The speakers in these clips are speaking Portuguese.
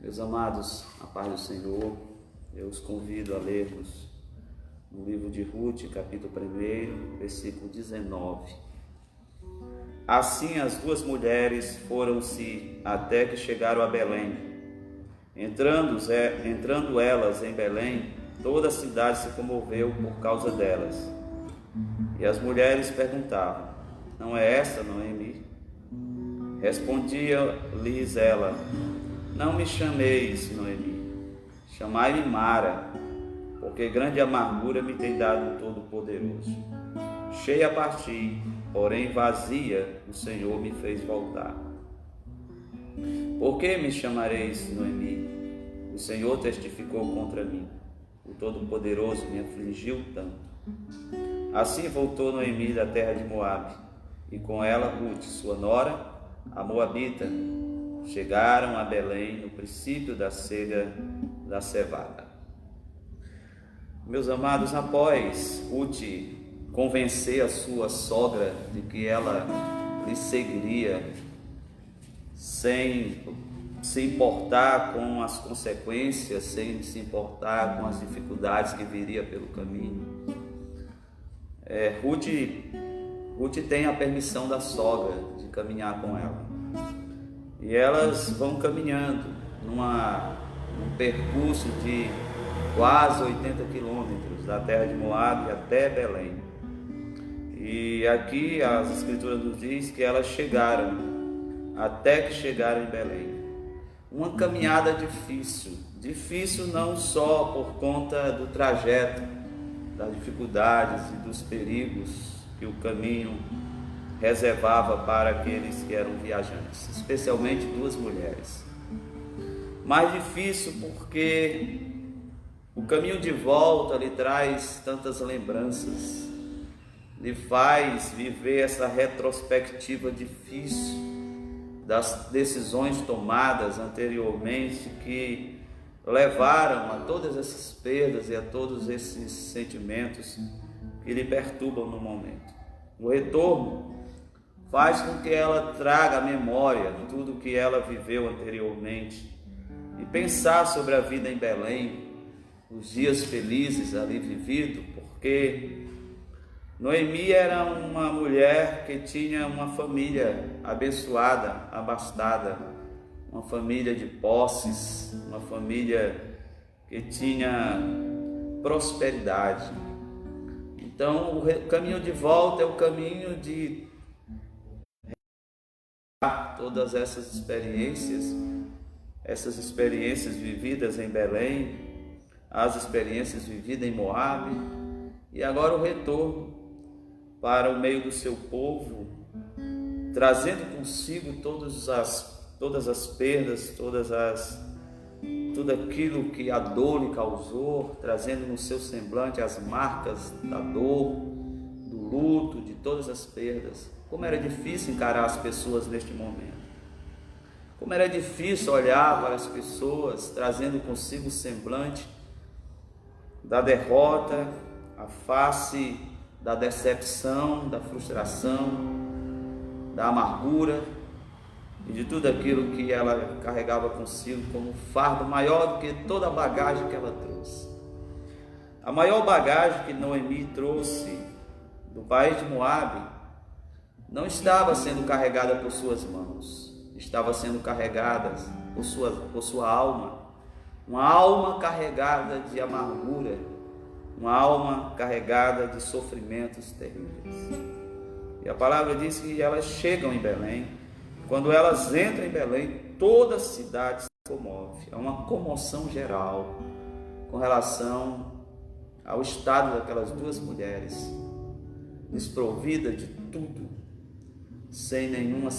Meus amados, a paz do Senhor, eu os convido a lermos no livro de Ruth, capítulo 1, versículo 19. Assim as duas mulheres foram-se até que chegaram a Belém. Entrando elas em Belém, toda a cidade se comoveu por causa delas. E as mulheres perguntavam: não é esta Noemi? Respondia-lhes ela: não me chameis Noemi, chamai-me Mara, porque grande amargura me tem dado o Todo-Poderoso. Cheia parti, porém vazia o Senhor me fez voltar. Por que me chamareis Noemi? O Senhor testificou contra mim, o Todo-Poderoso me afligiu tanto. Assim voltou Noemi da terra de Moabe, e com ela Ruth, sua nora, a moabita. Chegaram a Belém no princípio da cega da cevada. Meus amados, após Ruth convencer a sua sogra de que ela lhe seguiria sem se importar com as consequências, sem se importar com as dificuldades que viria pelo caminho, Ruth tem a permissão da sogra de caminhar com ela. E elas vão caminhando num percurso de quase 80 quilômetros da terra de Moabe até Belém. E aqui as escrituras nos diz que elas chegaram, até que chegaram em Belém. Uma caminhada difícil não só por conta do trajeto, das dificuldades e dos perigos que o caminho reservava para aqueles que eram viajantes, especialmente duas mulheres. Mais difícil porque o caminho de volta lhe traz tantas lembranças, lhe faz viver essa retrospectiva difícil das decisões tomadas anteriormente que levaram a todas essas perdas e a todos esses sentimentos que lhe perturbam no momento. O retorno faz com que ela traga à memória tudo o que ela viveu anteriormente e pensar sobre a vida em Belém, os dias felizes ali vividos, porque Noemi era uma mulher que tinha uma família abençoada, abastada, uma família de posses, uma família que tinha prosperidade. Então o caminho de volta é o caminho de todas essas experiências vividas em Belém, as experiências vividas em Moabe, e agora o retorno para o meio do seu povo, trazendo consigo todas as perdas, tudo aquilo que a dor lhe causou, trazendo no seu semblante as marcas da dor, do luto, de todas as perdas. Como era difícil encarar as pessoas neste momento. Como era difícil olhar para as pessoas, trazendo consigo o semblante da derrota, a face da decepção, da frustração, da amargura e de tudo aquilo que ela carregava consigo como fardo maior do que toda a bagagem que ela trouxe. A maior bagagem que Noemi trouxe do país de Moabe não estava sendo carregada por suas mãos, estava sendo carregada por sua alma, uma alma carregada de amargura, uma alma carregada de sofrimentos terríveis. E a palavra diz que elas chegam em Belém. Quando elas entram em Belém, toda a cidade se comove. É uma comoção geral com relação ao estado daquelas duas mulheres, desprovidas de tudo, sem nenhuma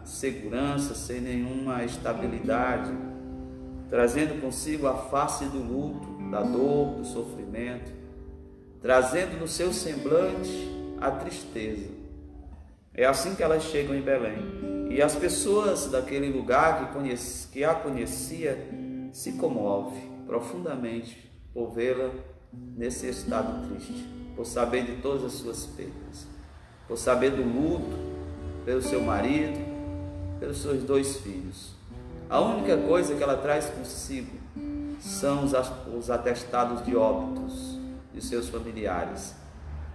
segurança, sem nenhuma estabilidade, trazendo consigo a face do luto, da dor, do sofrimento, trazendo no seu semblante a tristeza. É assim que elas chegam em Belém. E as pessoas daquele lugar que a conhecia se comovem profundamente por vê-la nesse estado triste, por saber de todas as suas perdas, por saber do luto pelo seu marido, pelos seus 2 filhos. A única coisa que ela traz consigo são os atestados de óbitos de seus familiares,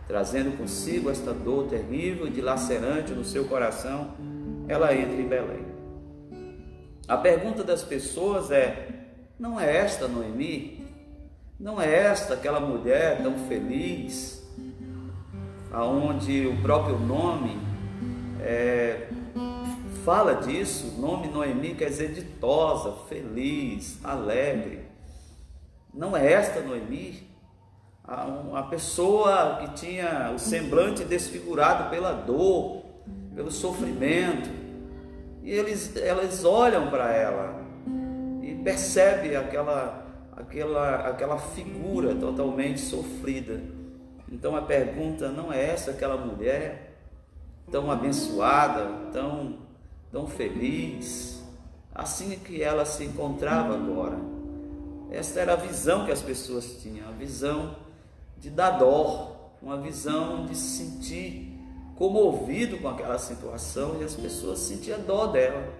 trazendo consigo esta dor terrível e dilacerante no seu coração. Ela entra em Belém. A pergunta das pessoas é: não é esta Noemi? Não é esta aquela mulher tão feliz, aonde o próprio nome fala disso? O nome Noemi quer dizer ditosa, feliz, alegre. Não é esta Noemi? A pessoa que tinha o semblante desfigurado pela dor, pelo sofrimento, e elas olham para ela e percebem aquela figura totalmente sofrida. Então a pergunta: não é essa aquela mulher tão abençoada, tão feliz? Assim que ela se encontrava agora. Esta era a visão que as pessoas tinham, a visão de dar dó, uma visão de se sentir comovido com aquela situação, e as pessoas sentiam dó dela,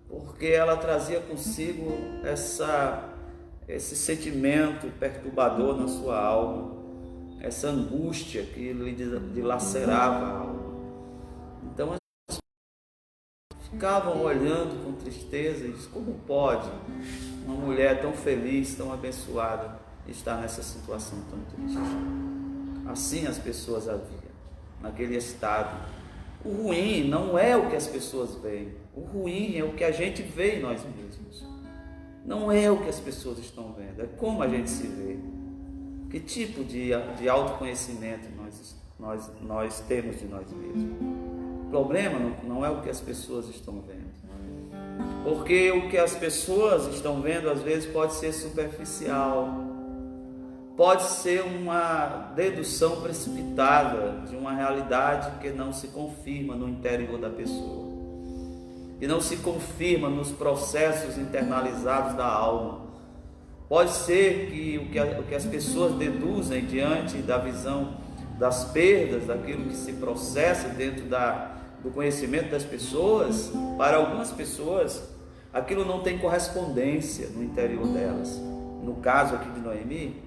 porque ela trazia consigo esse sentimento perturbador na sua alma, essa angústia que lhe dilacerava a alma. Então as pessoas ficavam olhando com tristeza e diziam: como pode uma mulher tão feliz, tão abençoada, estar nessa situação tão triste? Assim as pessoas a viam, naquele estado. O ruim não é o que as pessoas veem, o ruim é o que a gente vê em nós mesmos. Não é o que as pessoas estão vendo, é como a gente se vê. Que tipo de autoconhecimento nós temos de nós mesmos. O problema não é o que as pessoas estão vendo, porque o que as pessoas estão vendo às vezes pode ser superficial, pode ser uma dedução precipitada de uma realidade que não se confirma no interior da pessoa, que não se confirma nos processos internalizados da alma. Pode ser que o que as pessoas deduzem diante da visão das perdas, daquilo que se processa dentro do conhecimento das pessoas, para algumas pessoas aquilo não tem correspondência no interior delas. No caso aqui de Noemi,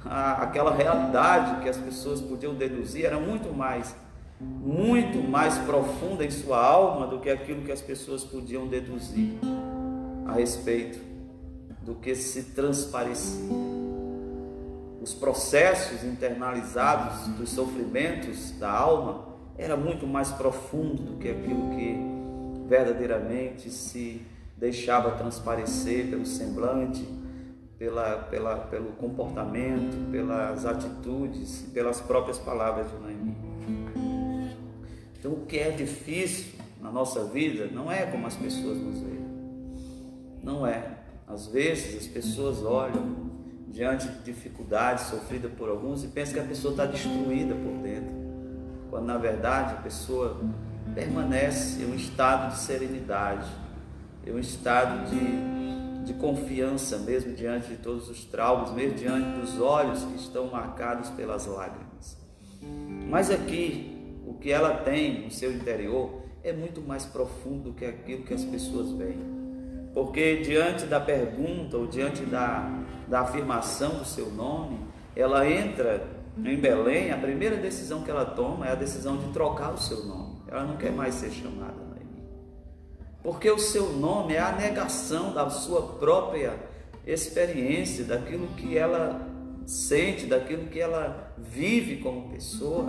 aquela realidade que as pessoas podiam deduzir era muito mais profunda em sua alma do que aquilo que as pessoas podiam deduzir a respeito do que se transparecia. Os processos internalizados dos sofrimentos da alma era muito mais profundo do que aquilo que verdadeiramente se deixava transparecer pelo semblante, pelo comportamento, pelas atitudes, pelas próprias palavras de Noemi. Então, o que é difícil na nossa vida não é como as pessoas nos veem. Não é. Às vezes as pessoas olham diante de dificuldades sofridas por alguns e pensam que a pessoa está destruída por dentro, quando na verdade a pessoa permanece em um estado de serenidade, em um estado de confiança, mesmo diante de todos os traumas, mesmo diante dos olhos que estão marcados pelas lágrimas. Mas aqui, o que ela tem no seu interior é muito mais profundo do que aquilo que as pessoas veem. Porque diante da pergunta ou diante da afirmação do seu nome, ela entra em Belém. A primeira decisão que ela toma é a decisão de trocar o seu nome. Ela não quer mais ser chamada Noemi, porque o seu nome é a negação da sua própria experiência, daquilo que ela sente, daquilo que ela vive como pessoa.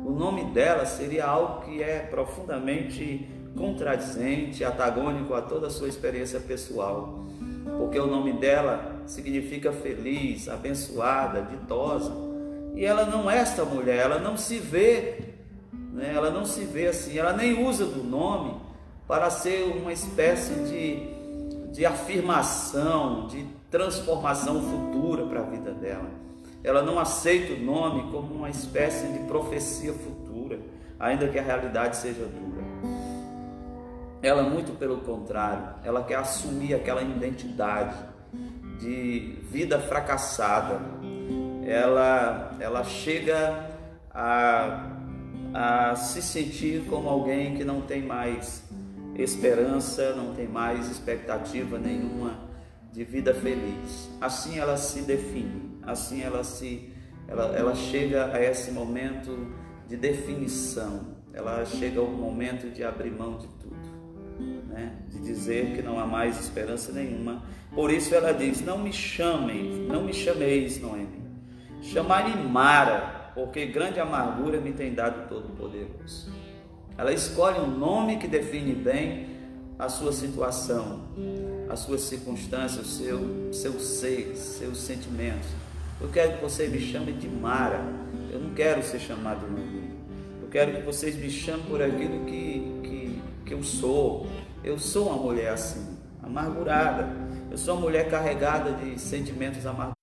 O nome dela seria algo que é profundamente contradizente, antagônico a toda a sua experiência pessoal, porque o nome dela significa feliz, abençoada, ditosa, e ela não é esta mulher, ela não se vê, né? Ela não se vê assim, ela nem usa do nome para ser uma espécie de afirmação, de transformação futura para a vida dela. Ela não aceita o nome como uma espécie de profecia futura, ainda que a realidade seja dura. Ela, muito pelo contrário, ela quer assumir aquela identidade de vida fracassada. Ela chega a se sentir como alguém que não tem mais esperança, não tem mais expectativa nenhuma de vida feliz. Assim ela se define, assim ela chega a esse momento de definição, ela chega ao momento de abrir mão de tudo, né? De dizer que não há mais esperança nenhuma. Por isso ela diz: não me chameis Noemi, chamai-me Mara, porque grande amargura me tem dado Todo-Poderoso. Ela escolhe um nome que define bem a sua situação, as suas circunstâncias, o seu ser, seus sentimentos. Eu quero que você me chame de Mara. Eu não quero ser chamado de Noemi. Eu quero que vocês me chamem por aquilo que eu sou. Eu sou uma mulher assim, amargurada. Eu sou uma mulher carregada de sentimentos amargurados.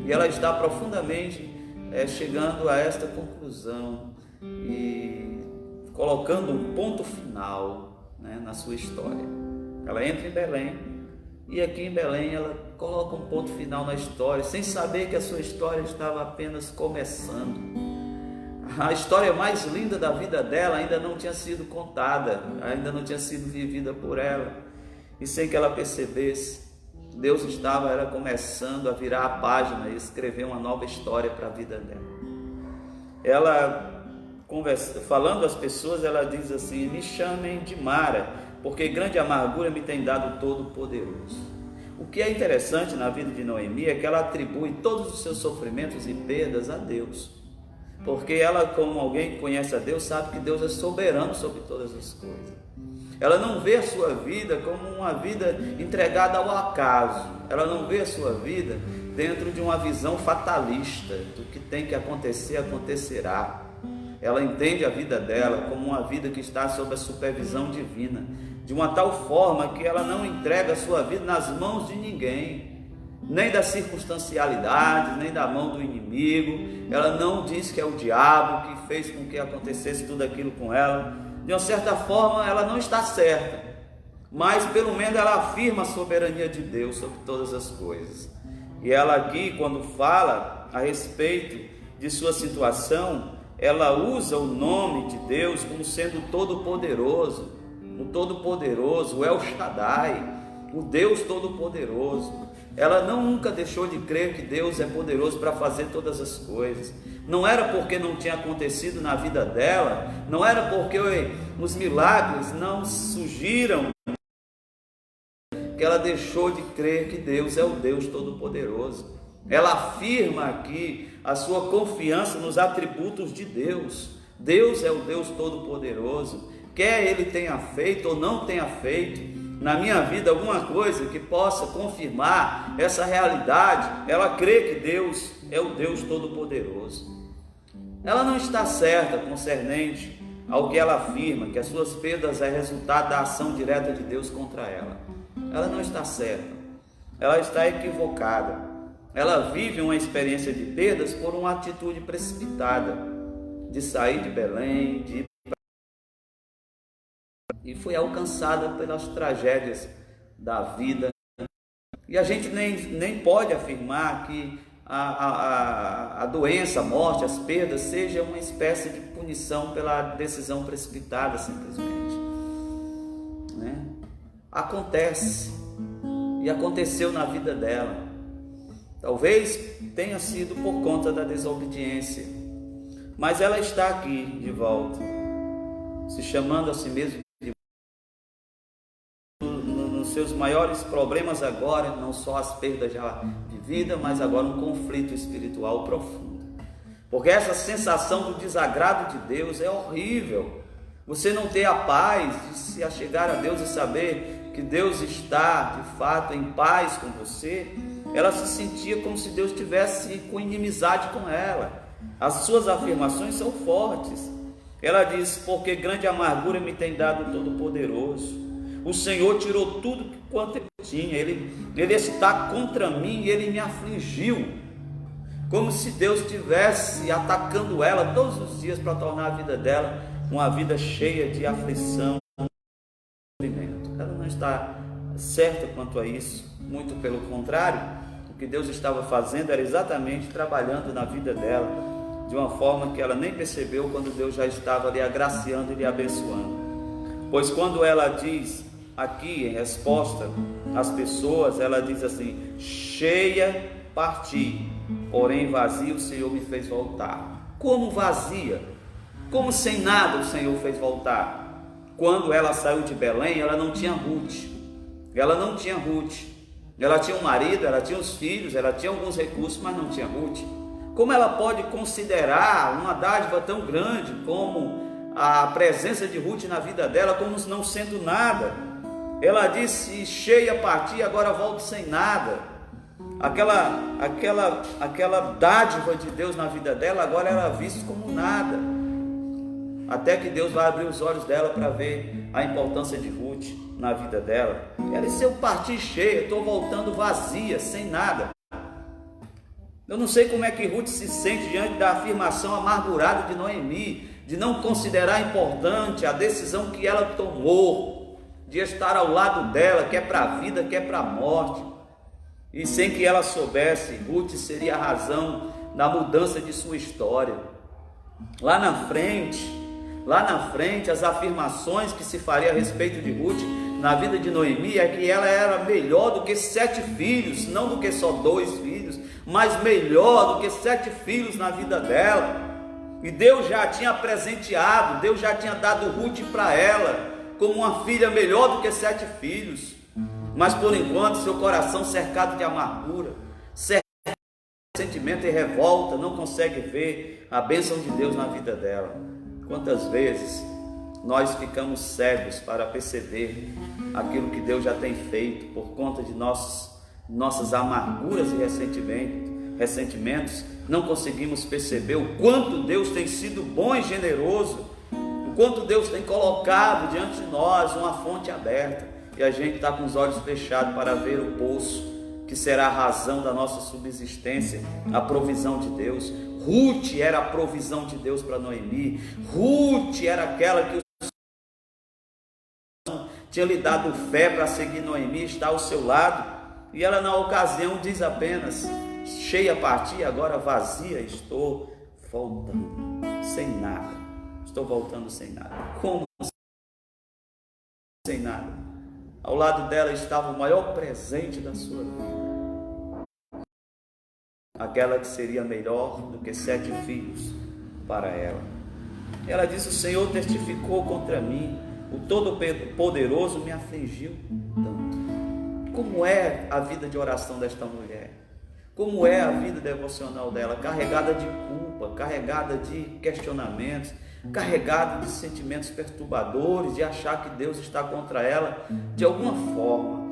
E ela está profundamente chegando a esta conclusão e colocando um ponto final, né, na sua história. Ela entra em Belém e aqui em Belém ela coloca um ponto final na história, sem saber que a sua história estava apenas começando. A história mais linda da vida dela ainda não tinha sido contada, ainda não tinha sido vivida por ela. E sem que ela percebesse, Deus estava começando a virar a página e escrever uma nova história para a vida dela. Ela, falando às pessoas, ela diz assim: me chamem de Mara, porque grande amargura me tem dado Todo-Poderoso. O que é interessante na vida de Noemi é que ela atribui todos os seus sofrimentos e perdas a Deus. Porque ela, como alguém que conhece a Deus, sabe que Deus é soberano sobre todas as coisas. Ela não vê a sua vida como uma vida entregada ao acaso. Ela não vê a sua vida dentro de uma visão fatalista, do que tem que acontecer, acontecerá. Ela entende a vida dela como uma vida que está sob a supervisão divina, de uma tal forma que ela não entrega a sua vida nas mãos de ninguém, nem das circunstancialidades, nem da mão do inimigo. Ela não diz que é o diabo que fez com que acontecesse tudo aquilo com ela. De uma certa forma ela não está certa, mas pelo menos ela afirma a soberania de Deus sobre todas as coisas. E ela aqui, quando fala a respeito de sua situação, ela usa o nome de Deus como sendo Todo-Poderoso, o Todo-Poderoso, o El Shaddai, o Deus Todo-Poderoso. Ela nunca deixou de crer que Deus é poderoso para fazer todas as coisas. Não era porque não tinha acontecido na vida dela, não era porque os milagres não surgiram, que ela deixou de crer que Deus é o Deus Todo-Poderoso. Ela afirma aqui a sua confiança nos atributos de Deus. Deus é o Deus Todo-Poderoso. Quer Ele tenha feito ou não tenha feito na minha vida alguma coisa que possa confirmar essa realidade, ela crê que Deus é o Deus Todo-Poderoso. Ela não está certa concernente ao que ela afirma, que as suas perdas é resultado da ação direta de Deus contra ela. Ela não está certa, ela está equivocada. Ela vive uma experiência de perdas por uma atitude precipitada, de sair de Belém, e foi alcançada pelas tragédias da vida. E a gente nem pode afirmar que a doença, a morte, as perdas seja uma espécie de punição pela decisão precipitada, simplesmente, né? Acontece, e aconteceu na vida dela. Talvez tenha sido por conta da desobediência, mas ela está aqui de volta, se chamando a si mesma. Seus maiores problemas agora, não só as perdas já de vida, mas agora um conflito espiritual profundo. Porque essa sensação do desagrado de Deus é horrível. Você não ter a paz de se achegar a Deus e saber que Deus está de fato em paz com você. Ela se sentia como se Deus estivesse com inimizade com ela. As suas afirmações são fortes. Ela diz: porque grande amargura me tem dado Todo-Poderoso. O Senhor tirou tudo quanto ele tinha. Ele está contra mim e ele me afligiu. Como se Deus estivesse atacando ela todos os dias para tornar a vida dela uma vida cheia de aflição e sofrimento. Ela não está certa quanto a isso. Muito pelo contrário, o que Deus estava fazendo era exatamente trabalhando na vida dela de uma forma que ela nem percebeu, quando Deus já estava lhe agraciando e lhe abençoando. Pois quando ela diz aqui em resposta às pessoas, ela diz assim: cheia parti, porém vazia o Senhor me fez voltar. Como vazia? Como sem nada o Senhor fez voltar? Quando ela saiu de Belém, ela não tinha Ruth. Ela não tinha Ruth. Ela tinha um marido, ela tinha os filhos, ela tinha alguns recursos, mas não tinha Ruth. Como ela pode considerar uma dádiva tão grande como a presença de Ruth na vida dela, como não sendo nada? Ela disse: cheia parti, agora volto sem nada. Aquela dádiva de Deus na vida dela agora era vista como nada. Até que Deus vai abrir os olhos dela para ver a importância de Ruth na vida dela. Ela disse: eu parti cheia, estou voltando vazia, sem nada. Eu não sei como é que Ruth se sente diante da afirmação amargurada de Noemi, de não considerar importante a decisão que ela tomou, de estar ao lado dela, quer para a vida, quer para a morte. E sem que ela soubesse, Ruth seria a razão da mudança de sua história. Lá na frente, as afirmações que se faria a respeito de Ruth na vida de Noemi é que ela era melhor do que 7 filhos, não do que só 2 filhos, mas melhor do que 7 filhos na vida dela. E Deus já tinha presenteado, Deus já tinha dado Ruth para ela como uma filha melhor do que 7 filhos. Mas por enquanto seu coração cercado de amargura, cercado de sentimento e revolta, não consegue ver a bênção de Deus na vida dela. Quantas vezes nós ficamos cegos para perceber aquilo que Deus já tem feito por conta de nossas amarguras e ressentimentos, não conseguimos perceber o quanto Deus tem sido bom e generoso, o quanto Deus tem colocado diante de nós uma fonte aberta, e a gente está com os olhos fechados para ver o poço que será a razão da nossa subsistência, a provisão de Deus. Ruth era a provisão de Deus para Noemi. Ruth era aquela que tinha lhe dado fé para seguir Noemi, estar ao seu lado, e ela na ocasião diz apenas: cheia parti, agora vazia estou voltando, sem nada. Estou voltando sem nada. Como sem nada? Ao lado dela estava o maior presente da sua vida, aquela que seria melhor do que 7 filhos para ela. Ela disse: o Senhor testificou contra mim, o Todo-Poderoso me afligiu tanto. Como é a vida de oração desta mulher? Como é a vida devocional dela? Carregada de culpa, carregada de questionamentos, carregada de sentimentos perturbadores, de achar que Deus está contra ela de alguma forma.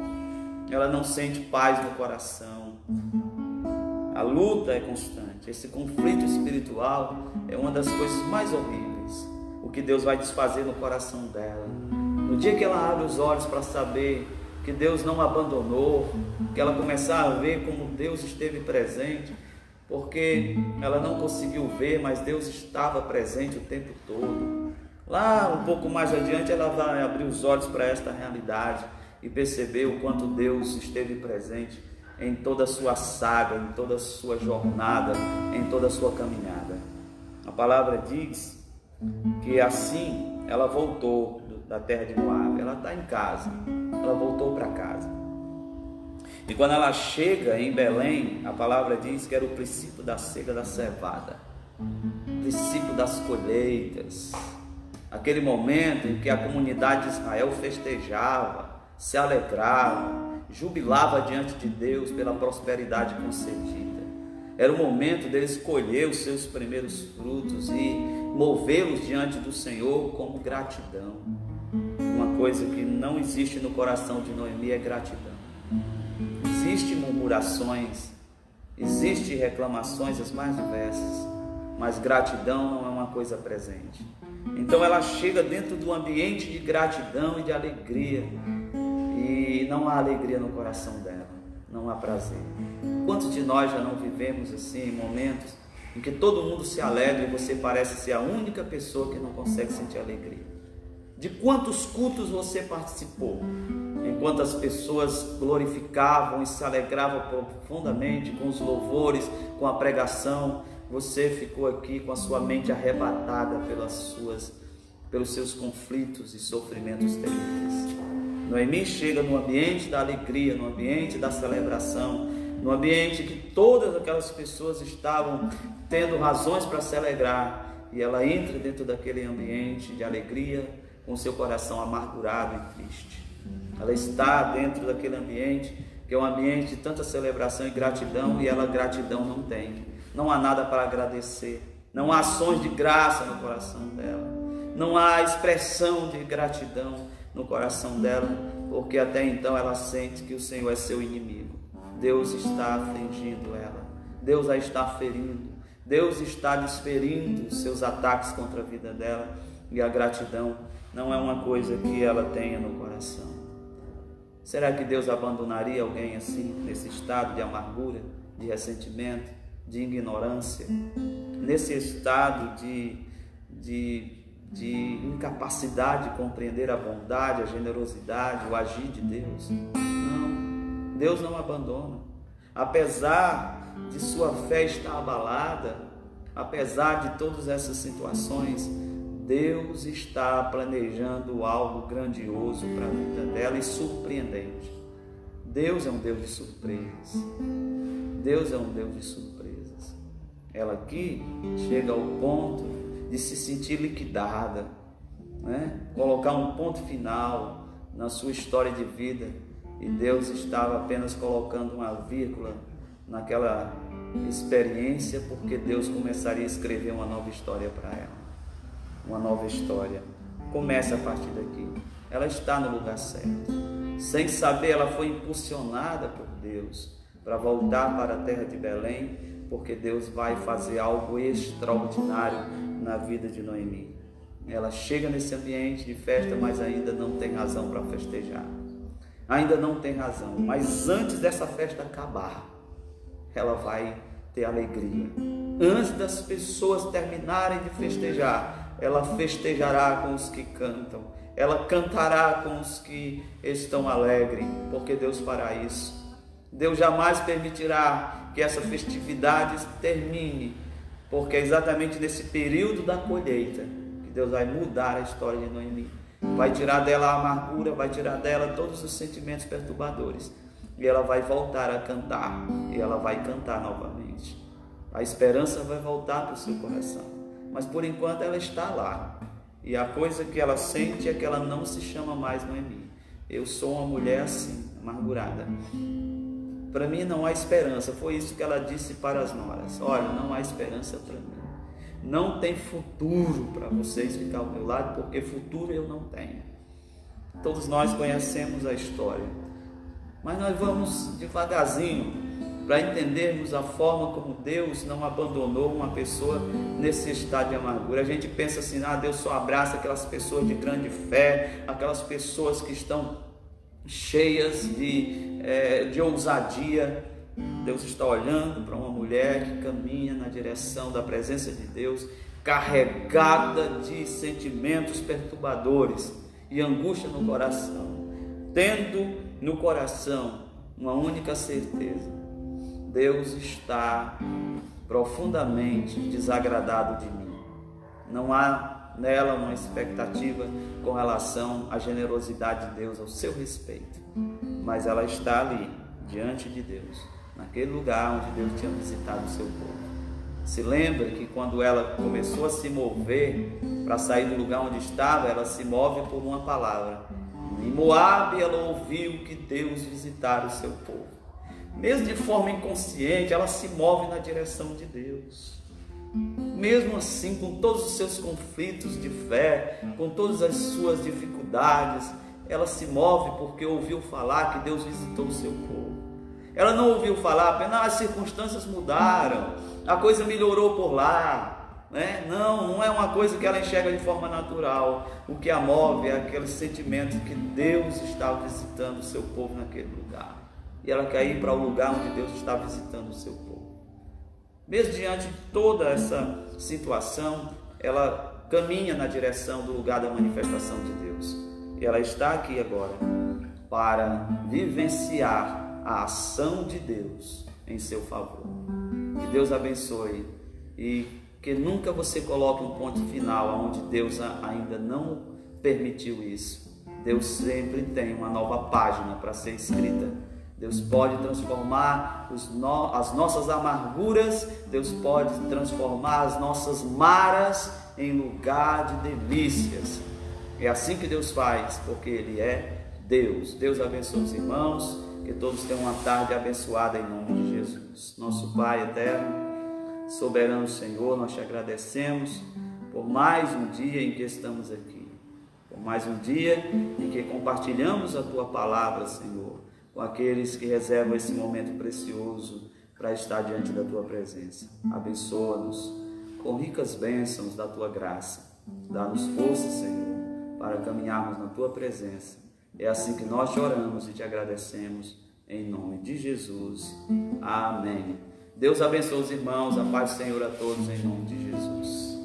Ela não sente paz no coração. A luta é constante. Esse conflito espiritual é uma das coisas mais horríveis. O que Deus vai desfazer no coração dela. No dia que ela abre os olhos para saber que Deus não a abandonou, que ela começar a ver como Deus esteve presente, porque ela não conseguiu ver, mas Deus estava presente o tempo todo. Lá um pouco mais adiante ela vai abrir os olhos para esta realidade e perceber o quanto Deus esteve presente em toda a sua saga, em toda a sua jornada, em toda a sua caminhada. A palavra diz que assim ela voltou da terra de Moabe. Ela está em casa, ela voltou para casa. E quando ela chega em Belém, a palavra diz que era o princípio da cega da cevada, o princípio das colheitas, aquele momento em que a comunidade de Israel festejava, se alegrava, jubilava diante de Deus pela prosperidade concedida. Era o momento deles colher os seus primeiros frutos e movê-los diante do Senhor como gratidão. Uma coisa que não existe no coração de Noemi é gratidão. Existem murmurações, existem reclamações as mais diversas, mas gratidão não é uma coisa presente. Então ela chega dentro do ambiente de gratidão e de alegria, e não há alegria no coração dela, não há prazer. Quantos de nós já não vivemos assim, momentos em que todo mundo se alegra e você parece ser a única pessoa que não consegue sentir alegria? De quantos cultos você participou, enquanto as pessoas glorificavam e se alegravam profundamente com os louvores, com a pregação, você ficou aqui com a sua mente arrebatada pelas suas pelos seus conflitos e sofrimentos terríveis. Noemi chega no ambiente da alegria, no ambiente da celebração, no ambiente que todas aquelas pessoas estavam tendo razões para se alegrar, e ela entra dentro daquele ambiente de alegria com seu coração amargurado e triste. Ela está dentro daquele ambiente que é um ambiente de tanta celebração e gratidão, e ela gratidão não tem. Não há nada para agradecer, não há ações de graça no coração dela, não há expressão de gratidão no coração dela, porque até então ela sente que o Senhor é seu inimigo. Deus está afligindo ela, Deus a está ferindo, Deus está desferindo os seus ataques contra a vida dela, e a gratidão não é uma coisa que ela tenha no coração. Será que Deus abandonaria alguém assim, nesse estado de amargura, de ressentimento, de ignorância, nesse estado de incapacidade de compreender a bondade, a generosidade, o agir de Deus? Não, Deus não abandona. Apesar de sua fé estar abalada, apesar de todas essas situações, Deus está planejando algo grandioso para a vida dela e surpreendente. Deus é um Deus de surpresas. Deus é um Deus de surpresas. Ela aqui chega ao ponto de se sentir liquidada, né? Colocar um ponto final na sua história de vida, e Deus estava apenas colocando uma vírgula naquela experiência, porque Deus começaria a escrever uma nova história para ela. Uma nova história começa a partir daqui. Ela está no lugar certo. Sem saber, ela foi impulsionada por Deus para voltar para a terra de Belém, porque Deus vai fazer algo extraordinário na vida de Noemi. Ela chega nesse ambiente de festa, mas ainda não tem razão para festejar. Ainda não tem razão, mas antes dessa festa acabar, ela vai ter alegria. Antes das pessoas terminarem de festejar, ela festejará com os que cantam, ela cantará com os que estão alegres, porque Deus fará isso. Deus jamais permitirá que essa festividade termine, porque é exatamente nesse período da colheita que Deus vai mudar a história de Noemi. Vai tirar dela a amargura, vai tirar dela todos os sentimentos perturbadores, e ela vai voltar a cantar, e ela vai cantar novamente. A esperança vai voltar para o seu coração, mas por enquanto ela está lá, e a coisa que ela sente é que ela não se chama mais Noemi. Eu sou uma mulher assim, amargurada. Para mim não há esperança. Foi isso que ela disse para as noras: olha, não há esperança para mim, não tem futuro para vocês ficar ao meu lado, porque futuro eu não tenho. Todos nós conhecemos a história, mas nós vamos devagarzinho para entendermos a forma como Deus não abandonou uma pessoa nesse estado de amargura. A gente pensa assim: Deus só abraça aquelas pessoas de grande fé, aquelas pessoas que estão cheias de ousadia. Deus está olhando para uma mulher que caminha na direção da presença de Deus, carregada de sentimentos perturbadores e angústia no coração, tendo no coração uma única certeza: Deus está profundamente desagradado de mim. Não há nela uma expectativa com relação à generosidade de Deus ao seu respeito, mas ela está ali, diante de Deus, naquele lugar onde Deus tinha visitado o seu povo. Se lembra que quando ela começou a se mover para sair do lugar onde estava, ela se move por uma palavra. Em Moabe ela ouviu que Deus visitara o seu povo. Mesmo de forma inconsciente, ela se move na direção de Deus. Mesmo assim, com todos os seus conflitos de fé, com todas as suas dificuldades, ela se move porque ouviu falar que Deus visitou o seu povo. Ela não ouviu falar apenas: as circunstâncias mudaram, a coisa melhorou por lá, né? Não é uma coisa que ela enxerga de forma natural. O que a move é aquele sentimento que Deus está visitando o seu povo naquele lugar, e ela quer ir para o lugar onde Deus está visitando o seu povo. Mesmo diante de toda essa situação, ela caminha na direção do lugar da manifestação de Deus, e ela está aqui agora para vivenciar a ação de Deus em seu favor. Que Deus abençoe e que nunca você coloque um ponto final onde Deus ainda não permitiu isso. Deus sempre tem uma nova página para ser escrita. Deus pode transformar as nossas amarguras, Deus pode transformar as nossas maras em lugar de delícias. É assim que Deus faz, porque Ele é Deus. Deus abençoe os irmãos, que todos tenham uma tarde abençoada em nome de Jesus. Nosso Pai eterno, soberano Senhor, nós te agradecemos por mais um dia em que estamos aqui, por mais um dia em que compartilhamos a Tua palavra, Senhor, com aqueles que reservam esse momento precioso para estar diante da Tua presença. Abençoa-nos com ricas bênçãos da Tua graça. Dá-nos força, Senhor, para caminharmos na Tua presença. É assim que nós te oramos e te agradecemos, em nome de Jesus. Amém. Deus abençoe os irmãos, a paz do Senhor a todos, em nome de Jesus.